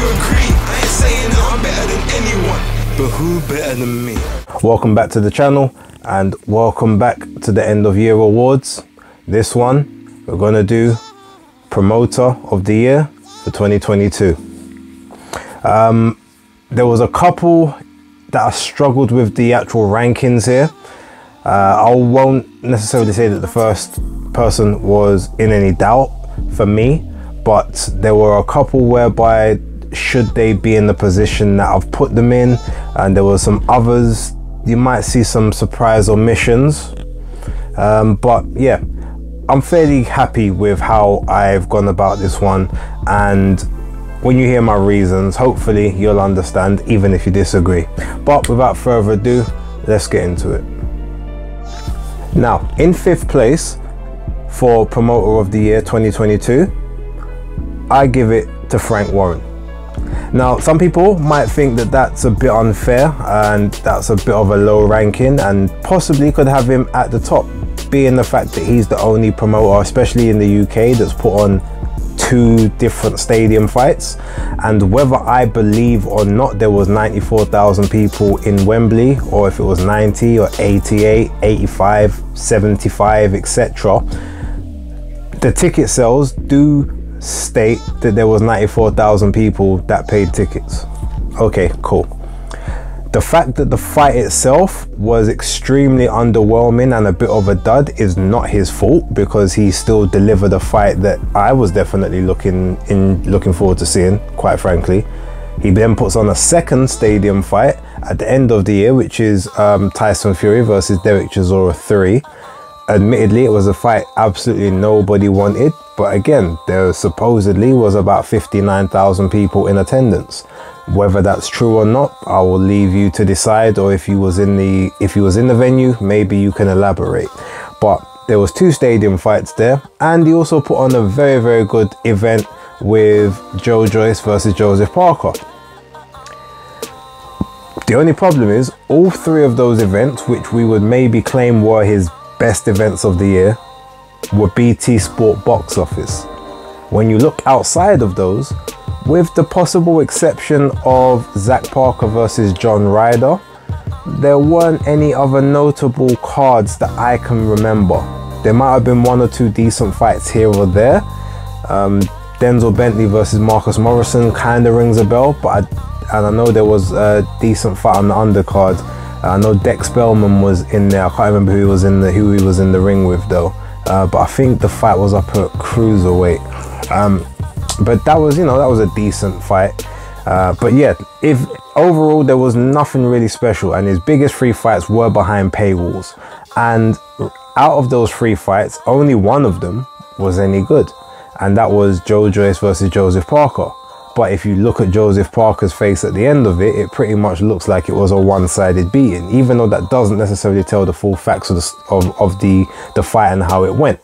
agree. I ain't saying that I'm better than anyone, but who better than me? Welcome back to the channel and welcome back to the end of year awards. This one we're gonna do promoter of the year for 2022. There was a couple that I struggled with the actual rankings here. I won't necessarily say that the first person was in any doubt for me, but there were a couple whereby should they be in the position that I've put them in, and there were some others you might see some surprise omissions, but yeah, I'm fairly happy with how I've gone about this one, and when you hear my reasons, hopefully you'll understand even if you disagree. But without further ado, let's get into it. Now, in 5th place for promoter of the year 2022, I give it to Frank Warren. Now, some people might think that that's a bit unfair and that's a bit of a low ranking, and possibly could have him at the top, being the fact that he's the only promoter, especially in the UK, that's put on 2 different stadium fights. And whether I believe or not there was 94,000 people in Wembley, or if it was 90 or 88, 85, 75, etc., the ticket sales do state that there was 94,000 people that paid tickets. Okay, cool. The fact that the fight itself was extremely underwhelming and a bit of a dud is not his fault, because he still delivered a fight that I was definitely looking forward to seeing, quite frankly. He then puts on a second stadium fight at the end of the year, which is Tyson Fury versus Derek Chisora 3. Admittedly, it was a fight absolutely nobody wanted, but again, there supposedly was about 59,000 people in attendance. Whether that's true or not, I will leave you to decide, or if he was in the venue, maybe you can elaborate. But there was 2 stadium fights there, and he also put on a very, very good event with Joe Joyce versus Joseph Parker. The only problem is all 3 of those events, which we would maybe claim were his best events of the year, were BT Sport box office. When you look outside of those, with the possible exception of Zach Parker versus John Ryder, there weren't any other notable cards that I can remember. There might have been 1 or 2 decent fights here or there. Denzel Bentley versus Marcus Morrison kind of rings a bell, but I know there was a decent fight on the undercard. I know Dex Spellman was in there. I can't remember who he was in the ring with though. But I think the fight was up at cruiserweight. But that was, that was a decent fight. But yeah, if overall there was nothing really special, and his biggest 3 fights were behind paywalls. And out of those 3 fights, only 1 of them was any good, and that was Joe Joyce versus Joseph Parker. But if you look at Joseph Parker's face at the end of it, it pretty much looks like it was a one-sided beating, even though that doesn't necessarily tell the full facts of the fight and how it went.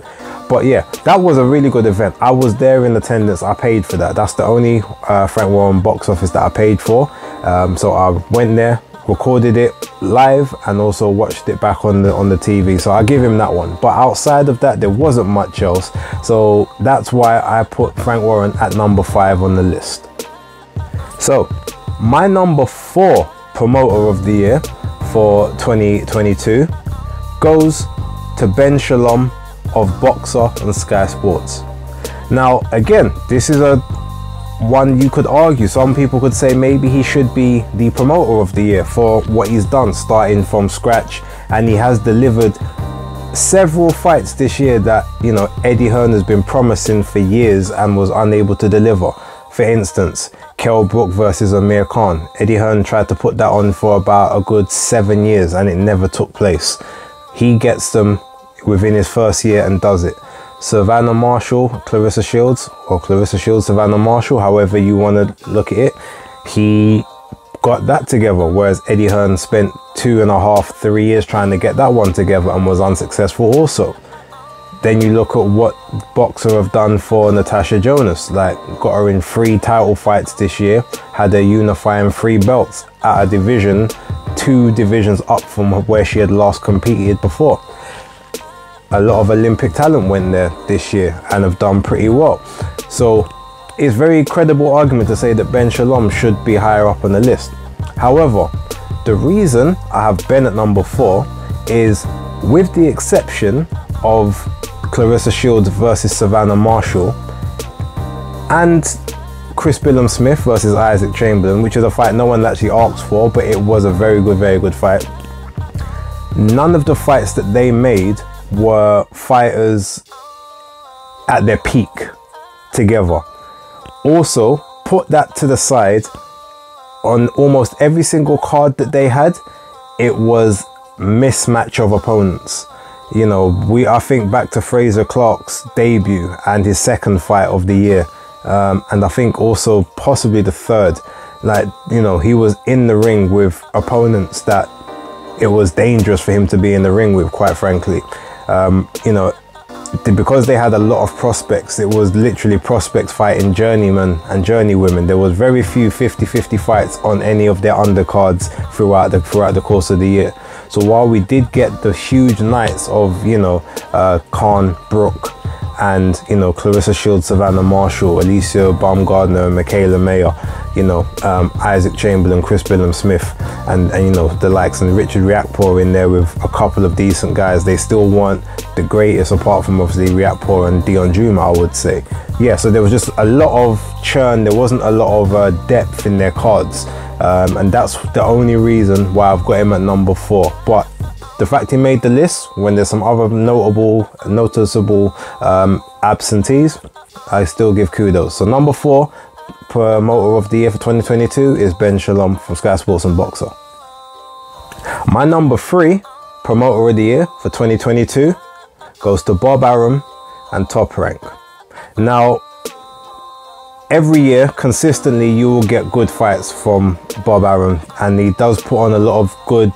But yeah, that was a really good event. I was there in attendance. I paid for that. That's the only Frank Warren box office that I paid for. So I went there, recorded it live, and also watched it back on the TV. So I give him that one. But outside of that, there wasn't much else. So that's why I put Frank Warren at number 5 on the list. So my number 4 promoter of the year for 2022 goes to Ben Shalom of Boxer and Sky Sports. Now again, this is one you could argue, some people could say maybe he should be the promoter of the year for what he's done, starting from scratch, and he has delivered several fights this year that Eddie Hearn has been promising for years and was unable to deliver. For instance, Kell Brook versus Amir Khan. Eddie Hearn tried to put that on for about a good 7 years and it never took place. He gets them within his first year and does it. Savannah Marshall, Clarissa Shields, or Clarissa Shields, Savannah Marshall, however you want to look at it, he got that together, whereas Eddie Hearn spent 2.5, 3 years trying to get that one together and was unsuccessful also. Then you look at what Boxer have done for Natasha Jonas, like got her in 3 title fights this year, had her unifying 3 belts at a division, 2 divisions up from where she had last competed before. A lot of Olympic talent went there this year and have done pretty well. So it's very credible argument to say that Ben Shalom should be higher up on the list. However, the reason I have Ben at number 4 is, with the exception of Clarissa Shields versus Savannah Marshall and Chris Billum-Smith versus Isaac Chamberlain, which is a fight no one actually asked for, but it was a very good fight. None of the fights that they made were fighters at their peak together. Also, put that to the side, on almost every single card that they had, it was mismatch of opponents. You know, I think back to Fraser Clark's debut and his second fight of the year, and I think also possibly the third. Like, you know, he was in the ring with opponents that it was dangerous for him to be in the ring with, quite frankly. You know, because they had a lot of prospects, it was literally prospects fighting journeymen and journeywomen. There was very few 50-50 fights on any of their undercards throughout the course of the year. So while we did get the huge nights of, you know, Khan Brook and, you know, Clarissa Shields, Savannah Marshall, Alicia Baumgardner, and Michaela Mayer, you know, Isaac Chamberlain, Chris Billum-Smith, and you know, the likes, and Richard Riakporhe in there with a couple of decent guys, they still weren't the greatest, apart from obviously Riakporhe and Dion Juma, I would say. Yeah, so there was just a lot of churn, there wasn't a lot of depth in their cards, and that's the only reason why I've got him at number 4. But the fact he made the list when there's some other noticeable absentees, I still give kudos. So number 4 promoter of the year for 2022 is Ben Shalom from Sky Sports and Boxer. My number 3 promoter of the year for 2022 goes to Bob Arum and Top Rank. Now, every year consistently you will get good fights from Bob Arum, and he does put on a lot of good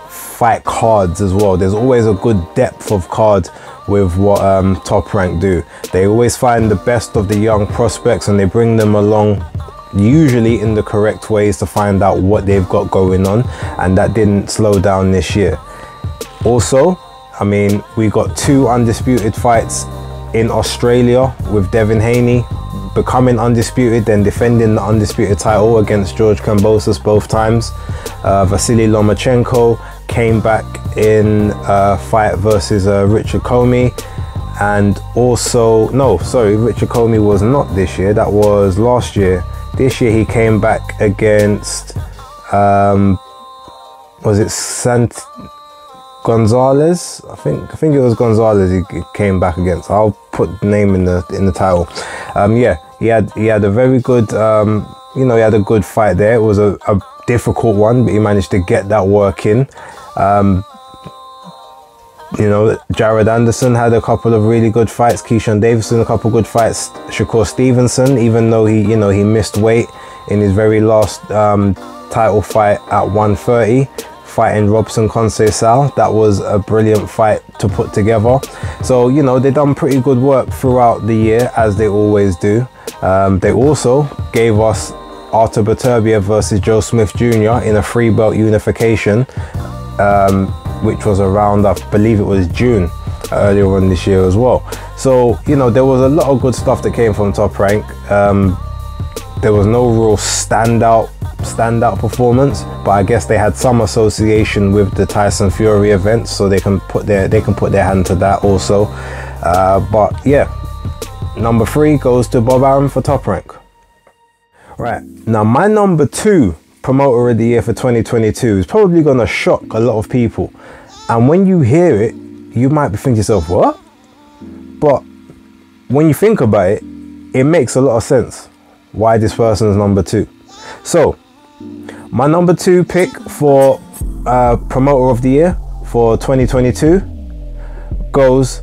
fight cards as well. There's always a good depth of card with what Top Rank do. They always find the best of the young prospects and they bring them along, usually in the correct ways, to find out what they've got going on, and that didn't slow down this year. Also, I mean, we got 2 undisputed fights in Australia with Devin Haney becoming undisputed, then defending the undisputed title against George Kambosos both times. Vasily Lomachenko came back in a fight versus Richard Comey, and also, no, sorry, Richard Comey was not this year, that was last year. This year he came back against, was it Gonzalez? I think it was Gonzalez he came back against. I'll put the name in the title. Yeah, he had a very good, you know, he had a good fight there. It was a difficult one, but he managed to get that work in. You know, Jared Anderson had a couple of really good fights. Keyshawn Davison, a couple of good fights. Shakur Stevenson, even though he, you know, he missed weight in his very last title fight at 130, fighting Robson Conceição. That was a brilliant fight to put together. So, you know, they done pretty good work throughout the year, as they always do. They also gave us Artur Beterbiev versus Joe Smith Jr. in a 3-belt unification, which was around, I believe it was June, earlier on this year as well. So, you know, there was a lot of good stuff that came from Top Rank. There was no real standout performance, but I guess they had some association with the Tyson Fury events, so they can put their hand to that also. But yeah, number 3 goes to Bob Arum for Top Rank. Right, now my number 2 promoter of the year for 2022 is probably gonna shock a lot of people, and when you hear it you might be thinking to yourself, what? But when you think about it, it makes a lot of sense why this person is number 2. So my number 2 pick for promoter of the year for 2022 goes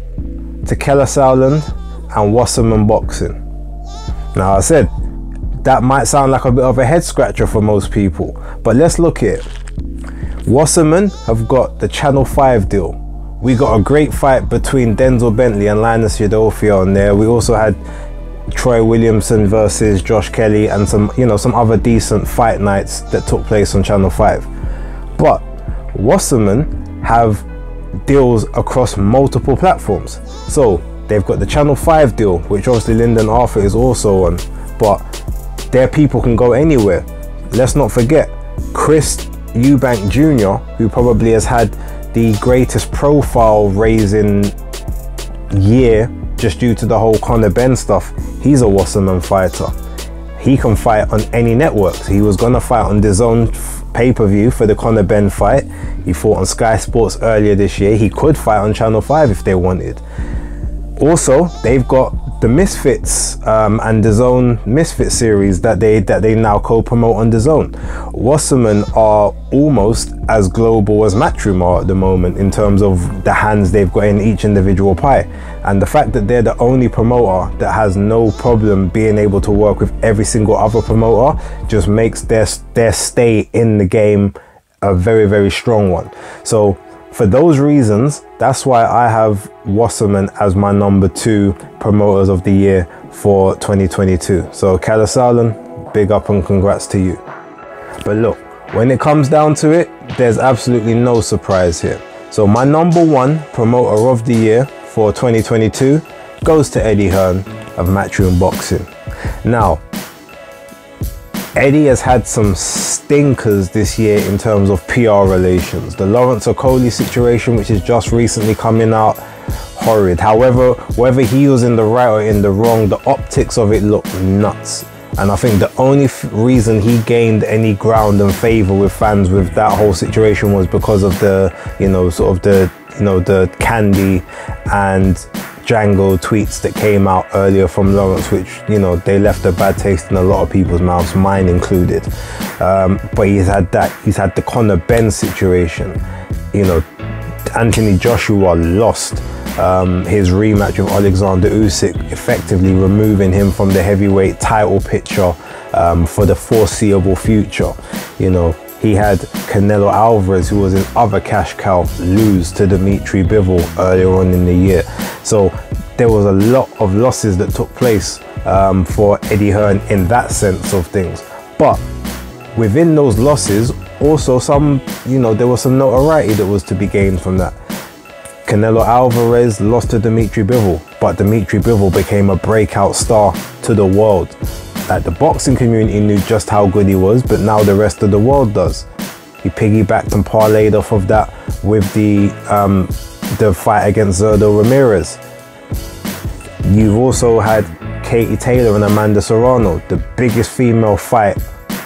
to Keller Sauerland and Wasserman Boxing. Now, I said that might sound like a bit of a head scratcher for most people, but let's look at it. Wasserman have got the Channel 5 deal. We got a great fight between Denzel Bentley and Linus Udofia on there. We also had Troy Williamson versus Josh Kelly and some, you know, some other decent fight nights that took place on Channel 5. But Wasserman have deals across multiple platforms. So they've got the Channel 5 deal, which obviously Lyndon Arthur is also on. but their people can go anywhere. Let's not forget Chris Eubank Jr., who probably has had the greatest profile raising year just due to the whole Conor Benn stuff. He's a Wasserman fighter. He can fight on any networks. He was gonna fight on DAZN pay-per-view for the Conor Benn fight. He fought on Sky Sports earlier this year. He could fight on Channel 5 if they wanted. Also, they've got the Misfits and DAZN Misfit series that they now co-promote on DAZN. Wasserman are almost as global as Matchroom are at the moment in terms of the hands they've got in each individual pie. And the fact that they're the only promoter that has no problem being able to work with every single other promoter just makes their stay in the game a very, very strong one. So for those reasons, that's why I have Wasserman as my number 2 promoters of the year for 2022. So Kalasalan, big up and congrats to you. But look, when it comes down to it, there's absolutely no surprise here. So my number 1 promoter of the year for 2022 goes to Eddie Hearn of Matchroom Boxing. Now, Eddie has had some stinkers this year in terms of PR relations. The Lawrence Okoli situation, which is just recently coming out, horrid. However, whether he was in the right or in the wrong, the optics of it look nuts. And I think the only reason he gained any ground and favor with fans with that whole situation was because of the, the Candy and Django tweets that came out earlier from Lawrence, which, they left a bad taste in a lot of people's mouths, mine included. But he's had the Conor Benn situation. Anthony Joshua lost his rematch with Alexander Usyk, effectively removing him from the heavyweight title picture for the foreseeable future. He had Canelo Alvarez, who was his other cash cow, lose to Dimitri Bivol earlier on in the year. So there was a lot of losses that took place for Eddie Hearn in that sense of things. But within those losses, also there was some notoriety that was to be gained from that. Canelo Alvarez lost to Dimitri Bivol, but Dimitri Bivol became a breakout star to the world. Like, the boxing community knew just how good he was, but now the rest of the world does. He piggybacked and parlayed off of that with the fight against Zurdo Ramirez. You've also had Katie Taylor and Amanda Serrano, the biggest female fight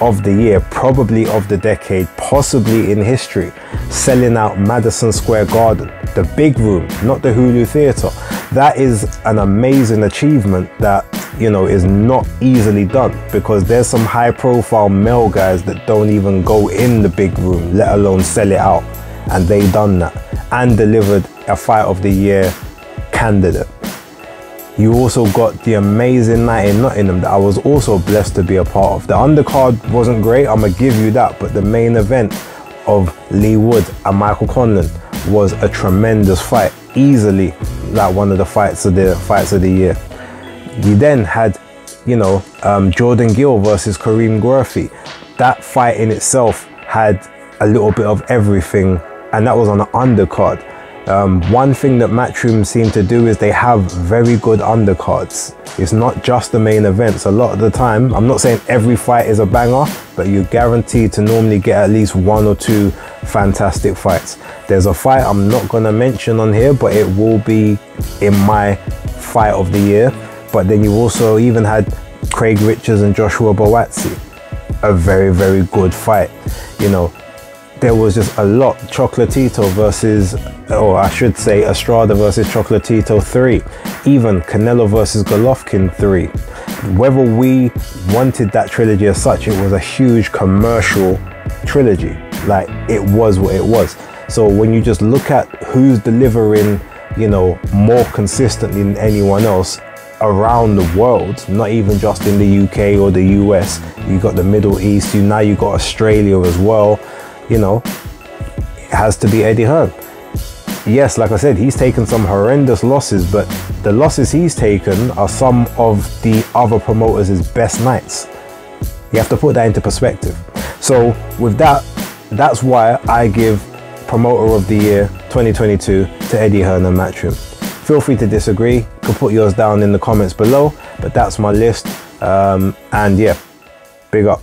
of the year, probably of the decade, possibly in history, selling out Madison Square Garden, the big room, not the Hulu Theatre. That is an amazing achievement that, is not easily done, because there's some high profile male guys that don't even go in the big room, let alone sell it out. And they done that and delivered a fight of the year candidate. You also got the amazing night in Nottingham that I was also blessed to be a part of. The undercard wasn't great, I'm gonna give you that, but the main event of Lee Wood and Michael Conlan was a tremendous fight, easily like one of the fights of the year. You then had, Jordan Gill versus Kareem Gurfi. That fight in itself had a little bit of everything, and that was on an undercard. One thing that Matchroom seem to do is they have very good undercards. It's not just the main events. A lot of the time, I'm not saying every fight is a banger, but you're guaranteed to normally get at least 1 or 2 fantastic fights. There's a fight I'm not gonna mention on here, but it will be in my fight of the year. But then you also even had Craig Richards and Joshua Buatsi, a very, very good fight. There was just a lot. Chocolatito versus, or I should say Estrada versus Chocolatito 3. Even Canelo versus Golovkin 3. Whether we wanted that trilogy as such, it was a huge commercial trilogy. Like, it was what it was. So when you just look at who's delivering, more consistently than anyone else around the world, not even just in the UK or the US, you got the Middle East, now you got Australia as well. It has to be Eddie Hearn. Yes, like I said, he's taken some horrendous losses, but the losses he's taken are some of the other promoters' best nights. You have to put that into perspective. So with that, that's why I give Promoter of the Year 2022 to Eddie Hearn and Matchroom. Feel free to disagree. You can put yours down in the comments below, but that's my list And yeah, big up.